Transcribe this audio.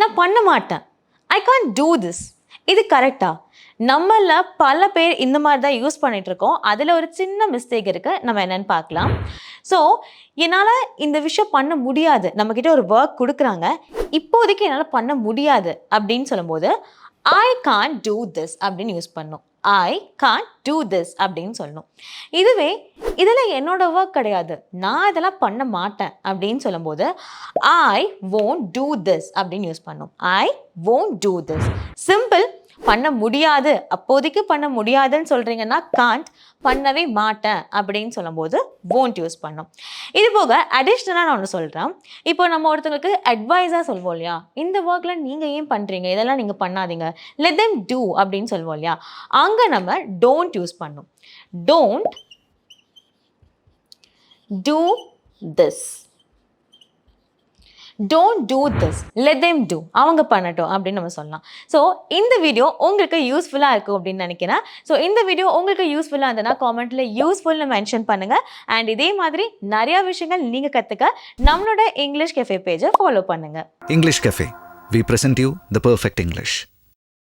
நான் பண்ண மாட்டேன். I can't do this. இது கரெக்டா? நம்மள பல பேர் இந்த மாதிரி தான் யூஸ் பண்ணிட்டு இருக்கோம். அதில் ஒரு சின்ன மிஸ்டேக் இருக்குது. நம்ம என்னன்னு பார்க்கலாம். ஸோ என்னால் இந்த விஷயம் பண்ண முடியாது. நம்மக்கிட்ட ஒரு ஒர்க் கொடுக்குறாங்க, இப்போதைக்கு என்னால் பண்ண முடியாது அப்படின்னு சொல்லும்போது ஐ கான்ட் டூ திஸ் அப்படின்னு யூஸ் பண்ணணும். ஐ கான்ட் டூ திஸ் அப்படின்னு சொல்லணும். இதுவே இதில் என்னோட ஒர்க் கிடையாது, நான் இதெல்லாம் பண்ண மாட்டேன் அப்படின்னு சொல்லும்போது ஐ won't do this அப்படின்னு யூஸ் பண்ணணும். ஐ won't do this. சிம்பிள். பண்ண முடியாது, அப்போதைக்கு பண்ண முடியாதுன்னு சொல்கிறீங்கன்னா காண்ட், பண்ணவே மாட்டேன் அப்படின்னு சொல்லும்போது won't யூஸ் பண்ணணும். இது போக அடிஷ்னலாக நான் ஒன்று சொல்கிறேன். இப்போ நம்ம ஒருத்தங்களுக்கு அட்வைஸாக சொல்வோம் இல்லையா, இந்த ஒர்க்கில் நீங்கள் ஏன் பண்ணுறீங்க, இதெல்லாம் நீங்கள் பண்ணாதீங்க, let them do அப்படின்னு சொல்லுவோம் இல்லையா, அங்கே நம்ம don't யூஸ் பண்ணணும். don't do this. Don't do this. Let them do. அவங்க பண்ணட்டும் அப்படின்னு நம்ம சொல்லலாம். ஸோ இந்த வீடியோ உங்களுக்கு யூஸ்ஃபுல்லாக இருக்கும் அப்படின்னு நினைக்கிறேன். ஸோ இந்த வீடியோ உங்களுக்கு யூஸ்ஃபுல்லாக இருந்ததுன்னா காமெண்ட்டில் யூஸ்ஃபுல்னு மென்ஷன் பண்ணுங்கள். அண்ட் இதே மாதிரி நிறையா விஷயங்கள் நீங்கள் கற்றுக்க நம்மளோட இங்கிலீஷ் கெஃபே பேஜை ஃபாலோ பண்ணுங்கள். English Cafe. We present you the perfect English.